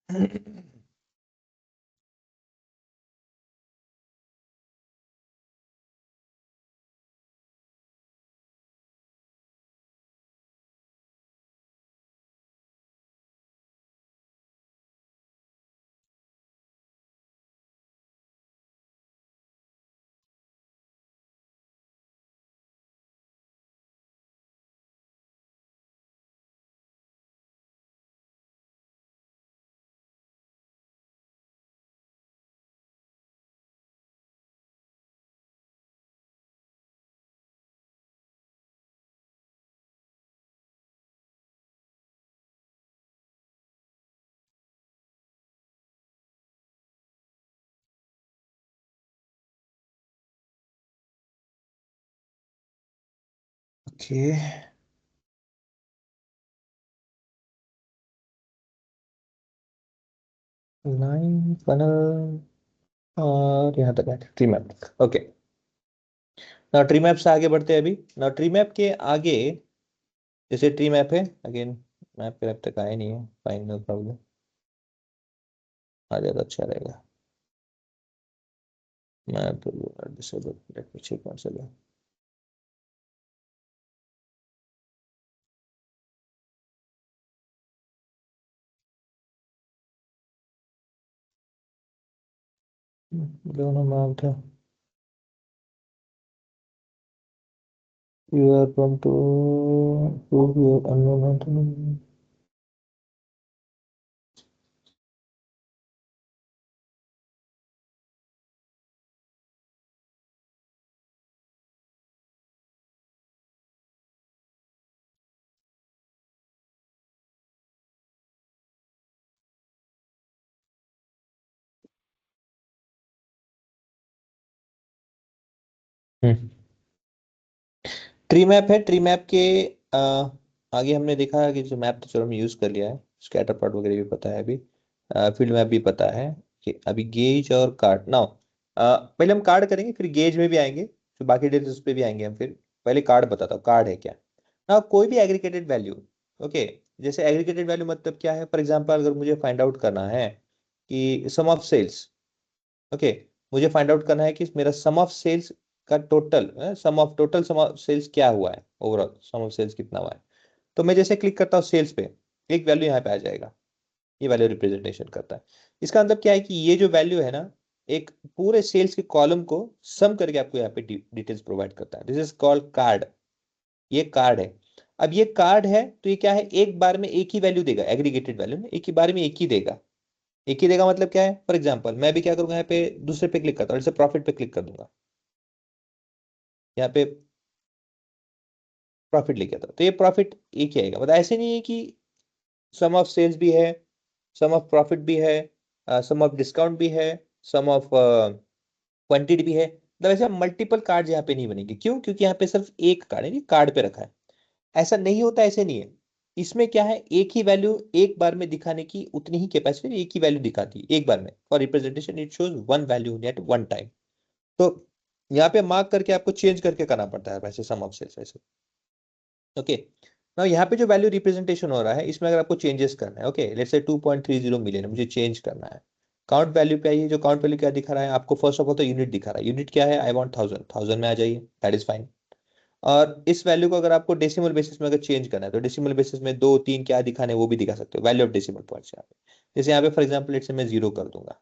Okay, line funnel और यहाँ तक है ट्री मैप। ओके, ना ट्री मैप से आगे बढ़ते हैं अभी ना। ट्री मैप के आगे जैसे ट्री मैप है, अगेन मैप पे अब तक आया नहीं है, फाइन नो प्रॉब्लम, आ जाए तो अच्छा रहेगा। Map disable, let me check once again. दोनों मैप था। You are from to prove your unknown. हम्म, ट्री मैप है। ट्री मैप के आगे हमने देखा है कि जो मैप तो चलो हमने यूज कर लिया है, स्कैटर प्लॉट वगैरह भी पता है अभी, फील्ड मैप भी पता है कि अभी गेज और कार्ड नाउ। पहले हम कार्ड करेंगे फिर गेज में भी आएंगे, फिर बाकी डिटेल्स उस पे भी आएंगे हम। फिर पहले कार्ड बताता हूँ, कार्ड है क्या ना, कोई भी एग्रीगेटेड वैल्यू। ओके, जैसे एग्रीगेटेड वैल्यू मतलब क्या है, फॉर एग्जांपल अगर मुझे फाइंड आउट करना है कि सम ऑफ सेल्स, ओके, मुझे फाइंड आउट करना है कि मेरा सम ऑफ सेल्स का टोटल, सम ऑफ सेल्स क्या हुआ है, ओवरऑल सम ऑफ सेल्स कितना हुआ है। तो मैं जैसे क्लिक करता हूँ सेल्स पे, एक वैल्यू यहाँ पे आ जाएगा, ये वैल्यू रिप्रेजेंटेशन करता है। इसका मतलब क्या है कि ये जो वैल्यू है ना, एक पूरे सेल्स के कॉलम को सम करके आपको यहाँ पे डिटेल्स प्रोवाइड करता है। दिस इज कॉल्ड कार्ड, ये कार्ड है। अब ये कार्ड है तो ये क्या है, एक बार में एक ही वैल्यू देगा, एग्रीगेटेड वैल्यू में एक ही बार में एक ही देगा। एक ही देगा मतलब क्या है, फॉर एग्जांपल मैं भी क्या करूंगा, यहाँ पे दूसरे पे क्लिक करता हूँ, जैसे प्रॉफिट पे क्लिक कर दूंगा, यहाँ पे प्रॉफिट लिखा था तो ये प्रॉफिट एक ही आएगा। मतलब ऐसे नहीं है कि सम ऑफ सेल्स भी है, सम ऑफ प्रॉफिट भी है, सम ऑफ डिस्काउंट भी है, सम ऑफ क्वांटिटी भी है। मतलब ऐसे मल्टीपल कार्ड यहाँ पे नहीं बनेंगे। क्यों? क्योंकि यहाँ पे सिर्फ एक कार्ड है, कार्ड पे रखा है। ऐसा नहीं होता, ऐसे नहीं है। इसमें क्या है, एक ही वैल्यू एक बार में दिखाने की उतनी ही कैपेसिटी, एक ही वैल्यू दिखाती है एक बार में। For representation it shows one value at one time. तो यहाँ पे मार्क करके आपको चेंज करके करना पड़ता है वैसे सम ऑफ सेल्स वैसे। ओके, ना यहाँ पे जो वैल्यू रिप्रेजेंटेशन हो रहा है इसमें अगर आपको चेंजेस करना है, ओके लेट्स से 2.30 मिलियन है, मुझे चेंज करना है। काउंट वैल्यू पे आइए, जो काउंट वैल्यू क्या दिखा रहा है आपको, फर्स्ट ऑफ ऑल तो यूनिट दिखा रहा है। यूनिट क्या है, आई वांट 1000, 1000 में आ जाइए, दैट इज फाइन। और इस वैल्यू को अगर आपको डेसिमल बेसिस में अगर चेंज करना है तो डेसिमल बेसिस में दो तीन क्या दिखाने वो भी दिखा सकते हो, वैल्यू ऑफ डेसिमल पॉइंट्स यहाँ पे। जैसे यहाँ पे फॉर एग्जाम्पल लेट्स से मैं 0 कर दूंगा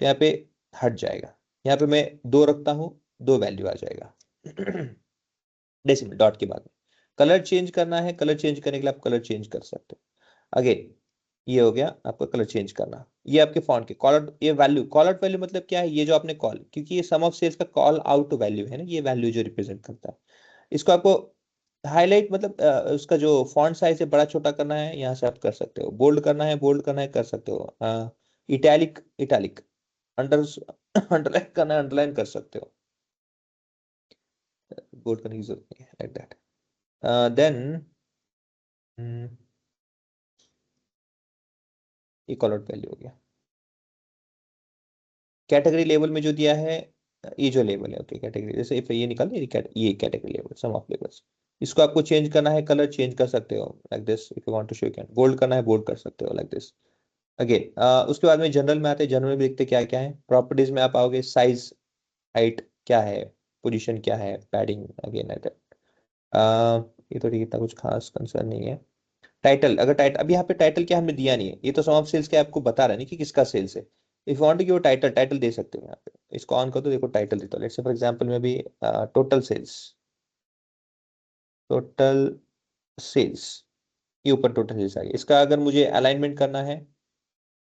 तो यहाँ पे हट जाएगा। यहाँ पे मैं 2 रखता हूँ, 2 वैल्यू आ जाएगा डेसिमल डॉट के बाद में। कलर चेंज करना है, कलर चेंज करने के लिए आप कलर चेंज कर सकते हो। अगेन ये हो गया आपका कलर चेंज करना। ये आपके फॉन्ट के कॉल आउट, ये वैल्यू कॉल आउट वैल्यू मतलब क्या है, ये जो आपने कॉल, क्योंकि ये सम ऑफ सेल्स का कॉल आउट वैल्यू है ना, ये वैल्यू जो रिप्रेजेंट करता है। इसको आपको हाईलाइट मतलब उसका जो फॉन्ट साइज है बड़ा छोटा करना है, यहाँ से आप कर सकते हो। बोल्ड करना है, बोल्ड करना है, कर सकते हो। इटैलिक, इटैलिक, अंडर अंडरलाइन करना है, अंडरलाइन कर सकते हो। बोल्ड करने की जरूरत नहीं है, लाइक दैट। देन ये कॉल आउट वैल्यू हो गया। कैटेगरी लेवल में जो दिया है, ये जो लेवल है, ओके कैटेगरी, जैसे if ये निकाल ये category level, sum of levels. इसको आपको चेंज करना है, कलर चेंज कर सकते हो like this. If you want to show, can bold करना है, बोल्ड कर सकते हो लाइक दिस। अगेन उसके बाद में जनरल में आते हैं। जनरल में देखते क्या क्या है। प्रॉपर्टीज में आप आओगे, साइज, हाइट क्या है, पोजीशन क्या है, पैडिंग अगेन है that। ये तो ठीक, इतना कुछ खास कंसर्न नहीं है। टाइटल, अगर टाइटल, अब यहाँ पे टाइटल क्या हमने दिया नहीं है, ये तो सम ऑफ सेल्स क्या आपको बता रहा है नहीं कि किसका सेल्स है। If want to give title, title दे सकते हो यहाँ पे। इसको ऑन कर दो, देखो टाइटल देता हूँ। लेट्स से फॉर एग्जांपल में भी टोटल सेल्स, टोटल सेल्स, ये ऊपर टोटल सेल्स आ गया। इसका अगर मुझे अलाइनमेंट करना है,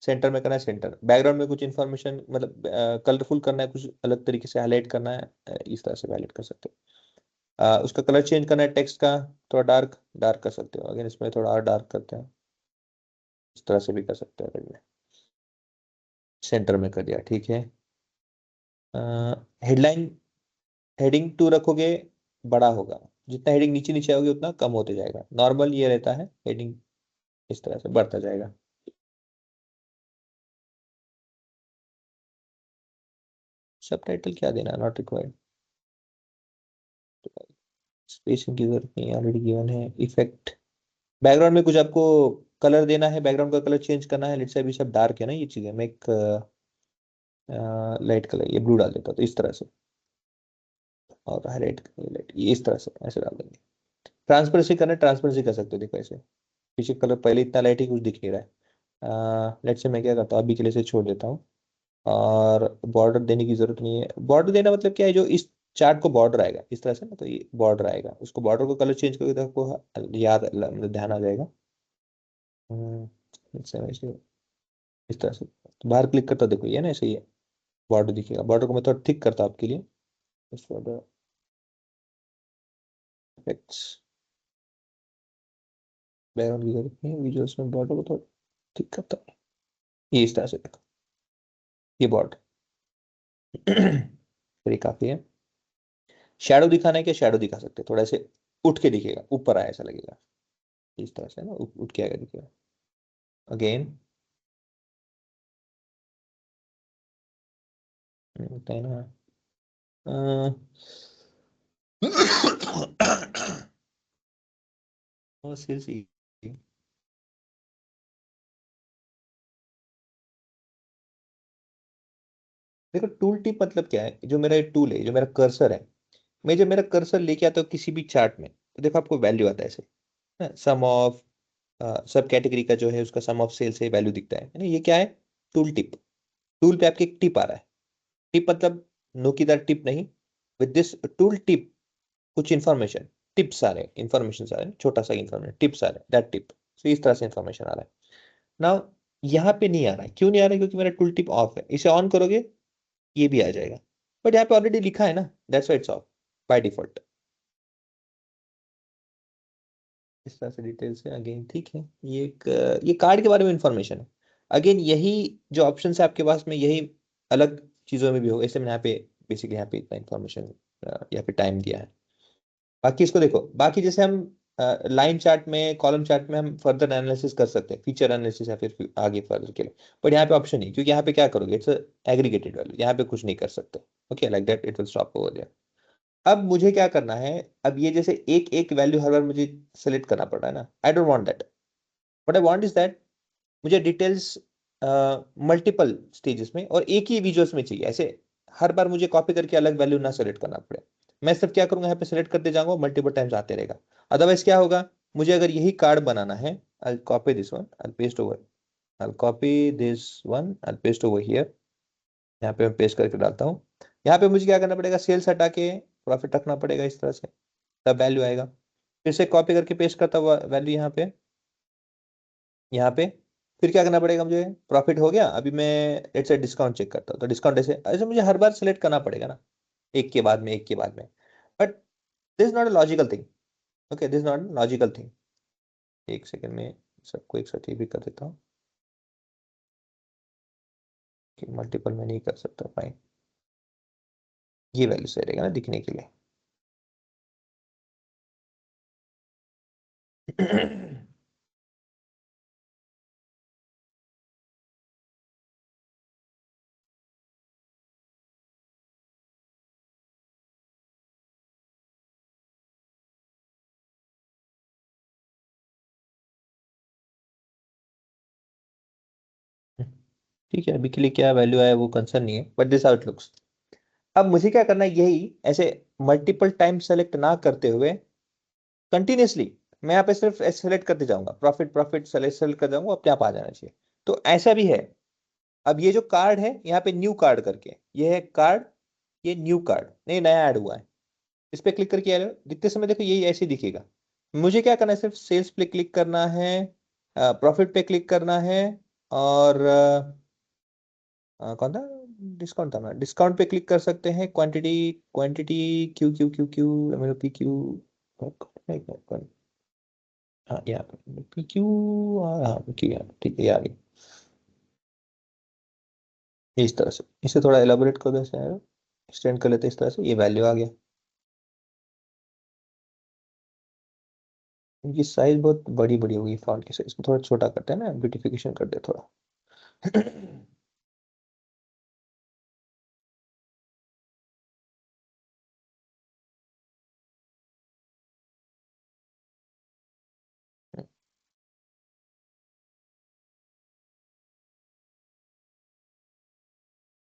सेंटर में करना है, सेंटर, बैकग्राउंड में कुछ इन्फॉर्मेशन मतलब कलरफुल करना है, कुछ अलग तरीके से हाईलाइट करना है, इस तरह से हाईलाइट कर सकते हो। उसका कलर चेंज करना है टेक्स्ट का, थोड़ा डार्क डार्क कर सकते हो। अगेन इसमें थोड़ा और डार्क करते हैं, इस तरह से भी कर सकते हैं। अगर सेंटर में कर दिया, ठीक है। हेडलाइन, हेडिंग टू रखोगे बड़ा होगा, जितना हेडिंग नीचे नीचे आओगे उतना कम होते जाएगा। नॉर्मल ये रहता है, हेडिंग इस तरह से बढ़ता जाएगा। सब टाइटल क्या देना, नॉट रिक्वायर्ड, स्पेसिंग की जरूरत नहीं, ऑलरेडी गिवन है। इफेक्ट, बैकग्राउंड में कुछ आपको कलर देना है, बैकग्राउंड का कलर चेंज करना है। लेट्स से अभी सब डार्क है ना ये चीजें, मैं एक लाइट कलर, ये ब्लू डाल देता हूँ, तो इस तरह से। और हाईलाइट, लाइट ये इस तरह से ऐसे डाल देंगे। ट्रांसपेरेंसी करना है, ट्रांसपेरेंसी कर सकते हो, देखो ऐसे। पीछे कलर पहले इतना लाइट ही कुछ दिख नहीं रहा है। लेट्स से मैं क्या करता हूँ, अभी के लिए इसे छोड़ देता हूँ। और बॉर्डर देने की जरूरत नहीं है। बॉर्डर देना मतलब क्या है, जो इस चार्ट को बॉर्डर आएगा इस तरह से ना, तो ये बॉर्डर आएगा, उसको बॉर्डर को कलर चेंज करके तो आपको याद मतलब ध्यान आ जाएगा। हम्म, इस तरह से तो बाहर क्लिक करता देखो, ये ना ऐसे ही बॉर्डर दिखेगा। बॉर्डर को मैं थोड़ा थिक करता हूँ आपके लिए। इस बॉर्डर इफेक्ट्स, बैकग्राउंड की जरूरत नहीं है, विजुअल्स में बॉर्डर को थोड़ा थिक करता हूँ, ये इस तरह से देखो, ये बॉर्डर। फिर ये काफी है। शैडो दिखाना है क्या, शैडो दिखा सकते हैं, थोड़ा से उठ के दिखेगा, ऊपर आया ऐसा लगेगा, इस तरह से ना उठ के आएगा दिखेगा। अगेन होता है ना। सेल्स, देखो टूल टिप मतलब क्या है, जो मेरा टूल है, जो मेरा कर्सर है, मैं जब मेरा कर्सर लेके आता हूँ किसी भी चार्ट में, तो देखो आपको वैल्यू आता है ऐसे, सम ऑफ, सब कैटेगरी का जो है उसका सम ऑफ सेल से वैल्यू दिखता है ना, ये क्या है, टूल टिप। टूल पे आपके एक टिप आ रहा है। टिप मतलब नोकीदार टिप नहीं, विद दिस टूल टिप कुछ इंफॉर्मेशन, टिप्स आ रहे हैं, इंफॉर्मेशन आ रहे हैं, छोटा सा इंफॉर्मेशन टिप्स आ रहा है, दैट टिप। तो इस तरह से इंफॉर्मेशन आ रहा है। नाउ यहाँ पे नहीं आ रहा है, क्यों नहीं आ रहा है, क्योंकि मेरा टूल टिप ऑफ है। इसे ऑन करोगे ये भी आ जाएगा, बट यहाँ पे ऑलरेडी लिखा है ना, that's why it's of by default. इस तरह से डिटेल्स है। अगेन ठीक है, ये एक ये कार्ड के बारे में इंफॉर्मेशन है। अगेन यही जो ऑप्शन है आपके पास में, यही अलग चीजों में भी होगा। इसलिए मैंने यहाँ पे बेसिकली यहाँ पे इतना इंफॉर्मेशन यहाँ पे टाइम दिया है। बाकी इसको देखो, बाकी जैसे हम लाइन चार्ट में, कॉलम चार्ट में हम फर्दर एनालिसिस कर सकते हैं, फीचर एनालिसिस या फिर आगे फर्दर के लिए। बट यहाँ पे ऑप्शन नहीं, क्योंकि यहाँ पे क्या करोगे, इट्स एग्रीगेटेड वैल्यू, यहाँ पे कुछ नहीं कर सकते। Okay, like that it will stop over there. अब मुझे क्या करना है, अब ये जैसे एक एक वैल्यू हर बार मुझे सेलेक्ट करना पड़ रहा है ना, I don't want that. What I want is that, मुझे डिटेल्स मल्टीपल स्टेजेस में और एक ही विजुअल्स में चाहिए। ऐसे हर बार मुझे कॉपी करके अलग वैल्यू ना सेलेक्ट करना पड़े। मैं सिर्फ क्या करूंगा, यहाँ पे सेलेक्ट करते जाऊंगा, मल्टीपल टाइम्स आते रहेगा। अदरवाइज क्या होगा, मुझे अगर यही कार्ड बनाना है, I copy this one, I paste over, I copy this one, I paste over here. यहाँ पे मैं पेस्ट करके डालता हूँ। यहाँ पे मुझे क्या करना पड़ेगा, सेल्स हटा के प्रॉफिट रखना पड़ेगा इस तरह से, तब वैल्यू आएगा। फिर से कॉपी करके पेस्ट करता हुआ वैल्यू यहाँ पे, यहाँ पे। फिर क्या करना पड़ेगा मुझे, प्रॉफिट हो गया, अभी मैं लेट्स से डिस्काउंट चेक करता हूँ, तो डिस्काउंट ऐसे ऐसे मुझे हर बार सेलेक्ट करना पड़ेगा ना, एक के बाद में, एक के बाद में। But this not a logical thing. Okay, this not logical thing. एक सेकंड में सबको एक साथ ये भी कर देता हूँ कि मल्टीपल में नहीं कर सकता, फाइन। ये वैल्यू सही रहेगा ना दिखने के लिए। ठीक है, अभी के लिए क्या वैल्यू आया वो कंसर्न नहीं है, but this how it looks. अब मुझे क्या करना है, यही ऐसे मल्टीपल टाइम सेलेक्ट ना करते हुए कंटिन्यूसली मैं यहाँ पे सिर्फ सेलेक्ट करते जाऊंगा, प्रॉफिट प्रॉफिट सेलेक्ट सेलेक्ट कर जाऊंगा, अपने आप आ जाना चाहिए। तो ऐसा भी है। अब ये जो कार्ड है यहाँ पे न्यू कार्ड करके, ये है कार्ड, ये न्यू कार्ड नहीं नया ऐड हुआ है। इस पे क्लिक करके यार दिखते समय देखो यही ऐसे ही दिखेगा। मुझे क्या करना है, सिर्फ सेल्स पे क्लिक करना है, प्रॉफिट पे क्लिक करना है, और कौन था, डिस्काउंट था ना, डिस्काउंट पे क्लिक कर सकते हैं, quantity quantity Q Q Q Q MLP Q, हाँ यहाँ पे पी क्यू, हाँ क्यू यहाँ ठीक है, ये आ गई। इस तरह से इसे थोड़ा एलाबोरेट कर दो, एक्सटेंड कर लेते हैं, इस तरह से ये वैल्यू आ गया। ये साइज बहुत बड़ी बड़ी होगी फॉन्ट की साइज, इसको थोड़ा छोटा करते हैं ना, ब्यूटिफिकेशन कर दे थोड़ा।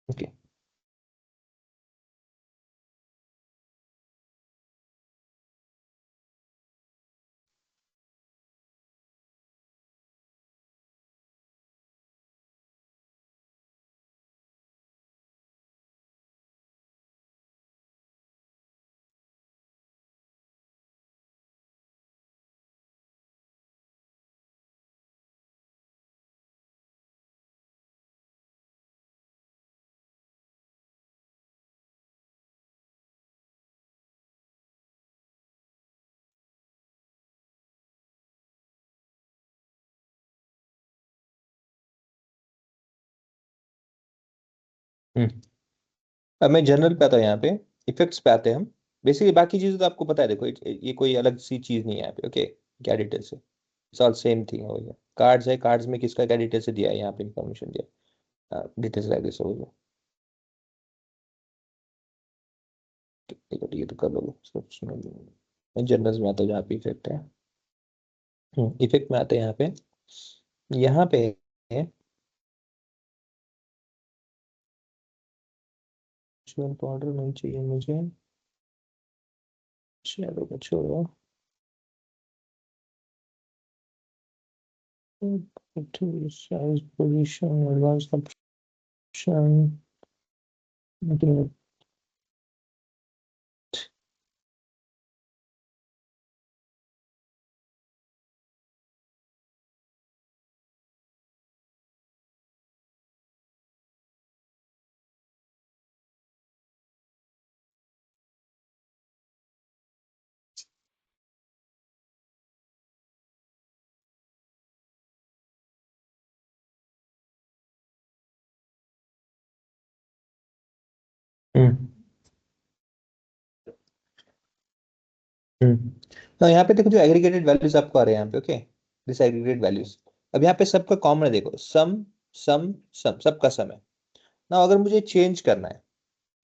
ओके। हम्म। अब मैं जनरल पे आता हूँ यहाँ पे, इफेक्ट्स पे आते हैं हम। बेसिकली बाकी चीजें तो आपको पता है, देखो ये कोई अलग सी चीज नहीं है यहाँ पे। ओके, क्या डिटेल्स है, ऑल सेम थिंग हो गया। कार्ड्स है, कार्ड्स में किसका क्या डिटेल्स दिया है, यहाँ पे इंफॉर्मेशन दिया, डिटेल्स लाइक दिस हो गया। ठीक है, ये तो कर लोगे मैं जनरल्स में आता हूँ जहाँ पे इफेक्ट है। इफेक्ट में आते हैं यहाँ पे, यहाँ पे है पाउडर नहीं चाहिए मुझे, चलो छोड़ो। साइज पोजीशन एडवांस ऑप्शन, हम्म हम्म। तो यहाँ पे देखो जो एग्रीगेटेड वैल्यूज आपको आ रहे हैं यहाँ पे, ओके, दिस एग्रीगेटेड वैल्यूज। अब यहाँ पे सबका कॉमन है, देखो सम सम सम, सबका सम है ना। अगर मुझे चेंज करना है,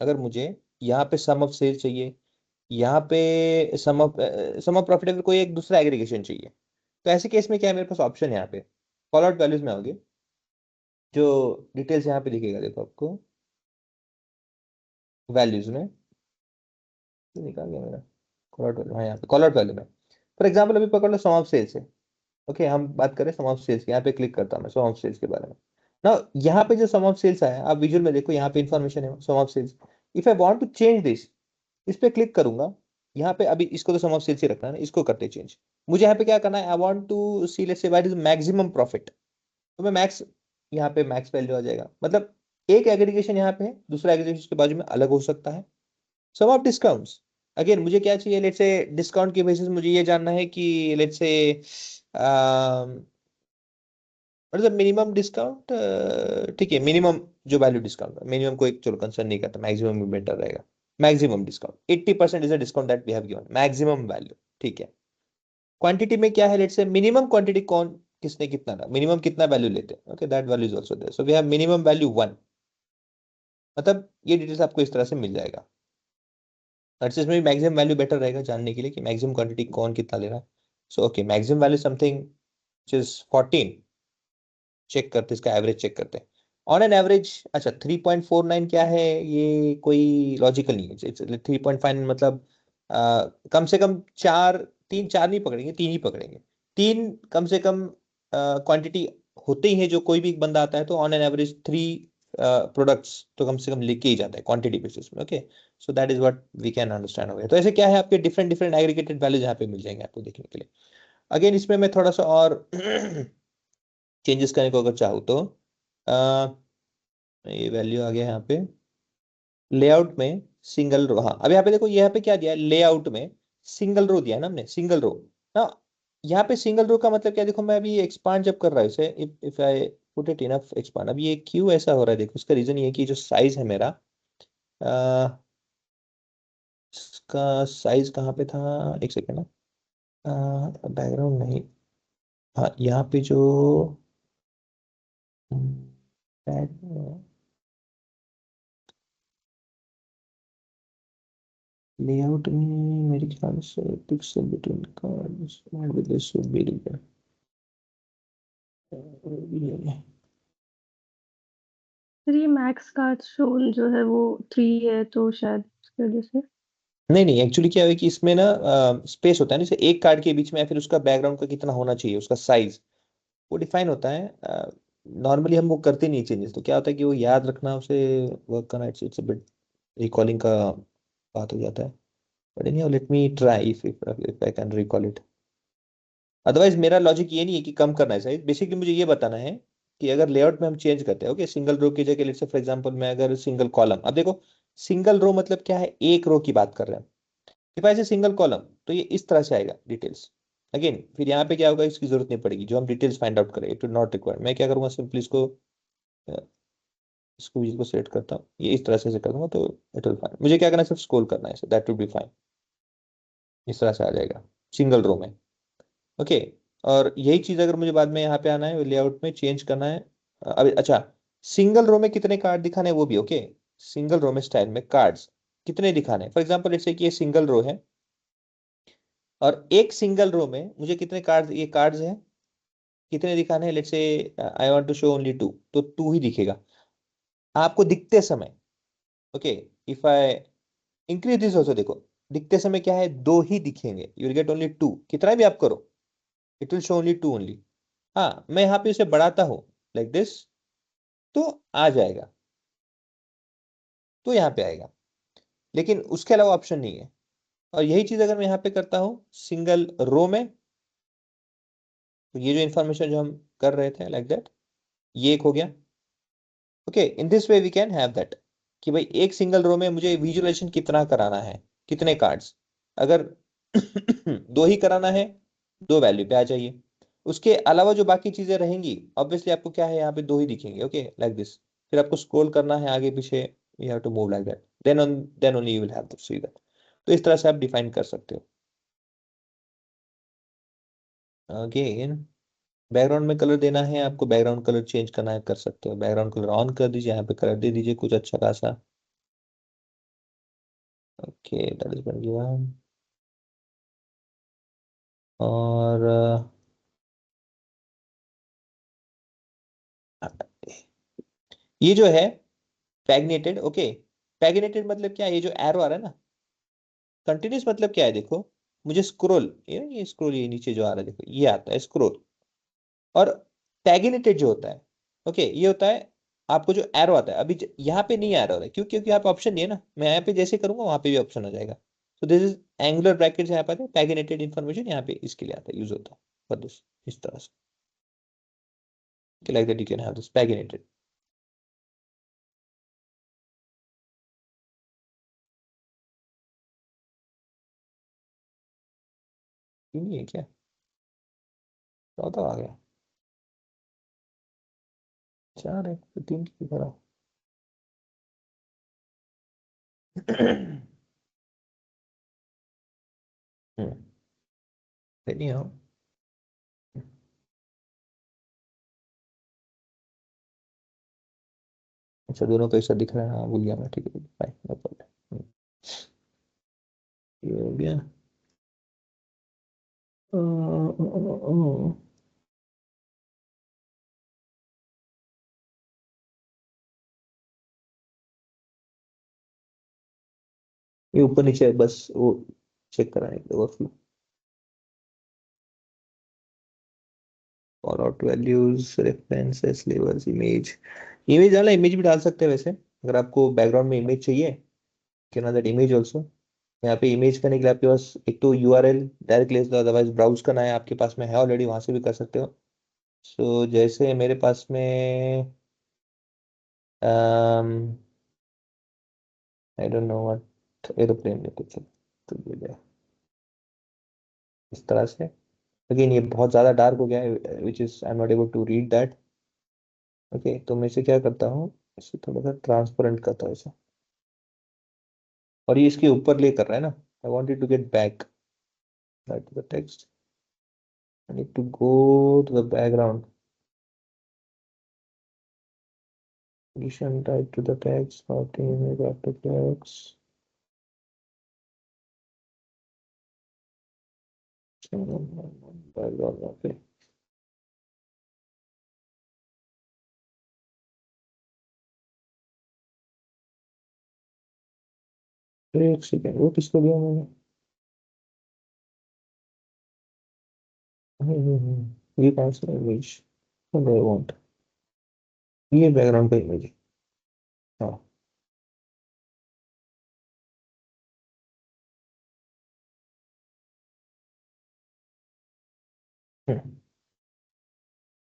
अगर मुझे यहाँ पे सम ऑफ सेल चाहिए, यहाँ पे सम ऑफ प्रॉफिट, अगर कोई एक दूसरा एग्रीगेशन चाहिए, तो ऐसे केस में क्या है, मेरे पास ऑप्शन है यहाँ पे, कॉल आउट वैल्यूज में आओगे, जो डिटेल्स यहाँ पे दिखेगा देखो आपको, वैल्यूज में, ये निकाल गया मेरा कॉल आउट वैल्यू, हाँ यहाँ पे कॉल आउट वैल्यू में। फॉर एग्जाम्पल अभी पकड़ लो सम ऑफ सेल्स है, ओके, हम बात करें सम ऑफ सेल्स की, यहाँ पे क्लिक करता हूँ मैं सम ऑफ सेल्स के बारे में ना। यहाँ पे जो सम ऑफ सेल्स आया है, आप विजुअल में देखो, यहाँ पे इंफॉर्मेशन है sum of cells. If I want to change this, इस पे क्लिक करूंगा, यहाँ पे अभी इसको तो सम ऑफ सेल्स ही रखना है ना, इसको करते चेंज। मुझे यहाँ पे क्या करना है, I want to see let's say what is maximum profit, तो मैं मैक्स, यहाँ पे मैक्स वैल्यू आ जाएगा। मतलब एक एग्रीगेशन यहाँ पे है, दूसरा एग्रीगेशन के बाजू में अलग हो सकता है। सम ऑफ डिस्काउंट्स, अगेन मुझे क्या चाहिए, लेट्स से डिस्काउंट के बेसिस मुझे ये जानना है कि लेट्स से मतलब मिनिमम डिस्काउंट, ठीक है, मिनिमम जो वैल्यू डिस्काउंट, मिनिमम को एक चलो कंसर्न नहीं करता, मैक्सिमम में बेटर रहेगा। Maximum discount 80% is a discount that we have given, maximum value, ठीक है। क्वांटिटी में क्या है, लेट्स से मिनिमम क्वांटिटी कौन किसने कितना था, मिनिमम कितना वैल्यू लेते हैं, okay, that value is also there, so we have minimum value 1। मतलब ये डिटेल्स आपको इस तरह से मिल जाएगा। दैट्स इसमें भी मैक्सिमम वैल्यू बेटर रहेगा जानने के लिए कि मैक्सिमम क्वांटिटी कौन कितना ले रहा है। So okay, maximum value something which is 14, check करते हैं, इसका एवरेज चेक करते हैं। On an average. अच्छा, 3.49 क्या है, ये कोई लॉजिकल नहीं है। 3.5 मतलब कम से कम चार, तीन चार नहीं पकड़ेंगे, तीन ही पकड़ेंगे। तीन कम से कम क्वांटिटी होते ही है, जो कोई भी एक बंदा आता है तो on an average three products तो कम से कम लेके ही जाता है क्वांटिटी बेसिस में। Okay, so that is what we can understand हो गया। तो ऐसे क्या है, आपके डिफरेंट डिफरेंट एग्रीगेटेड वैल्यूज यहाँ पे मिल जाएंगे आपको देखने के लिए। अगेन इसमें मैं थोड़ा सा और चेंजेस करने को अगर चाहूँ तो ये वैल्यू आ गया यहाँ पे लेआउट में सिंगल रो। हाँ, अब यहाँ पे देखो, यहाँ पे क्या दिया है, लेआउट में सिंगल रो दिया है ना हमने, सिंगल रो ना। यहाँ पे सिंगल रो का मतलब क्या, देखो मैं अभी एक्सपांड जब कर रहा हूँ इसे, if I put it enough expand, अब ये क्यों ऐसा हो रहा है, देखो उसका रीजन ये है कि जो साइज है मेरा, अ, इसका साइज कहाँ पे था, एक सेकेंड ना, बैकग्राउंड नहीं, हाँ यहाँ पे जो लेआउट में मेरे ख्याल से pixel between cards with this should be फिर ये मैक्स का शोल जो है वो 3 है, तो शायद उसकी वजह से। नहीं नहीं, एक्चुअली क्या है कि इसमें ना स्पेस होता है ना, जैसे एक कार्ड के बीच में या फिर उसका बैकग्राउंड का कितना होना चाहिए, उसका साइज वो डिफाइन होता है। नॉर्मली हम वो करते नहीं चेंजेस, तो क्या होता है कि वो याद रखना, उसे वर्क करना, it's it's a bit recalling का बात हो जाता है। But anyhow let me try if I can recall it. Otherwise मेरा लॉजिक ये नहीं है कि कम करना है साइज, बेसिकली मुझे ये बताना है कि अगर लेआउट में हम चेंज करते हैं, ओके, सिंगल रो की जगह लेट्स से फॉर एग्जांपल मैं अगर सिंगल कॉलम, अब देखो सिंगल रो मतलब क्या है, एक रो की बात कर रहे हैं। इफ आई से सिंगल कॉलम तो ये इस तरह से आएगा डिटेल्स। अगेन फिर यहाँ पे क्या होगा, इसकी जरूरत नहीं पड़ेगी, जो हम डिटेल्स फाइंड आउट करें इट विल नॉट रिक्वायर। मैं क्या करूंगा, सिंपली इसको अ, इसको भी को सेलेक्ट करता हूँ, ये इस तरह से कर दूंगा तो इट विल फाइन। मुझे क्या करना है, सिर्फ स्क्रॉल करना है, दैट विल बी फाइन। इस तरह से आ जाएगा सिंगल रो में। ओके, और यही चीज अगर मुझे बाद में यहाँ पे आना है, लेआउट में चेंज करना है। अभी अच्छा, सिंगल रो में कितने कार्ड दिखाने हैं वो भी, ओके, सिंगल रो में स्टाइल में कार्ड्स कितने दिखाने हैं। फॉर एग्जाम्पल लेट्स से कि ये सिंगल रो है, और एक सिंगल रो में मुझे कितने कार्ड, ये कार्ड्स हैं कितने दिखाने हैं, let's say I want to show only two, तो टू ही दिखेगा आपको दिखते समय। Okay, if I increase this also, देखो दिखते समय क्या है, दो ही दिखेंगे, you will get only two, कितना भी आप करो it will show only two only. हाँ, मैं यहाँ पे इसे बढ़ाता हूँ लाइक दिस, तो आ जाएगा, तो यहाँ पे आएगा, लेकिन उसके अलावा ऑप्शन नहीं है। और यही चीज अगर मैं यहाँ पे करता हूँ सिंगल रो में, तो ये जो इंफॉर्मेशन जो हम कर रहे थे लाइक दैट, ये एक हो गया। Okay, in this way we can have that कि भाई एक सिंगल रो में मुझे विजुअलाइजेशन कितना कराना है, कितने कार्ड्स, अगर दो ही कराना है, दो वैल्यू पे आ जाइए। उसके अलावा जो बाकी चीजें रहेंगी, ऑब्वियसली आपको क्या है, यहाँ पे दो ही दिखेंगे, ओके लाइक दिस। फिर आपको स्क्रॉल करना है आगे पीछे, you have to move like that, then only you will have to see that. तो इस तरह से आप डिफाइन कर सकते हो। अगेन बैकग्राउंड में कलर देना है आपको, बैकग्राउंड कलर चेंज करना है, कर सकते हो, बैकग्राउंड कलर ऑन कर दीजिए, यहाँ पे कलर दे दीजिए कुछ अच्छा खासा। ओके, दैट इज बन गया। और ये जो है पैगनेटेड, ओके, पैगनेटेड मतलब क्या है, ये जो एरो आ रहा है ना, कंटिन्यूस मतलब क्या है, देखो मुझे स्क्रोल, ये स्क्रोल, ये नीचे जो आ रहा है देखो, ये आता है स्क्रोल। और पैगिनेटेड जो होता है, ओके, ये होता है आपको जो एरो आता है, अभी यहाँ पे नहीं आ रहा है, क्यों, क्योंकि यहाँ पे ऑप्शन नहीं है ना, मैं यहाँ पे जैसे करूंगा वहां पे भी ऑप्शन हो जाएगा। तो दिस इज एंगुलर ब्रैकेट, यहाँ पे पैगिनेटेड इन्फॉर्मेशन यहाँ पे इसके लिए आता है, यूज होता है फॉर दिस, इस तरह से like that you can have this paginated. नहीं है क्या, चौथा आ गया, चार है तो तीन की तरह। नहीं हो, अच्छा दोनों का ऐसा दिख रहा है, हाँ भूल गया मैं, ठीक है फाइन, नो प्रॉब्लम। ये हो गया। अ, अ, अ, अ, ये ऊपर नीचे है, बस वो चेक कराने के लिए overflow. For out values, references, labels, image. Image डालना, इमेज भी डाल सकते हैं वैसे, अगर आपको बैकग्राउंड में इमेज चाहिए, कैन दैट इमेज ऑल्सो। यहाँ पे इमेज करने के लिए आपके पास एक तो यूआरएल डायरेक्ट ले सकते हो, अदरवाइज ब्राउज करना है आपके पास में है ऑलरेडी, वहां से भी कर सकते हो। सो जैसे मेरे पास में I don't know what, aeroplane लेते थे तो ये ले, इस तरह से। अगेन ये बहुत ज्यादा डार्क हो गया है, which is I am not able to read that. Okay, तो मैं इसे क्या करता हूँ, इसे थोड़ा सा ट्रांसपेरेंट करता हूँ इसे। और ये इसके ऊपर ले कर रहा है ना, I wanted to get back that the text, I need to go to the background, position tied to the text, sorting image after text, background, okay। एक सेकेंड, वो किसको दिया मैंने? ये कौन सा इमेज? आई वांट, ये बैकग्राउंड का इमेज है। हाँ।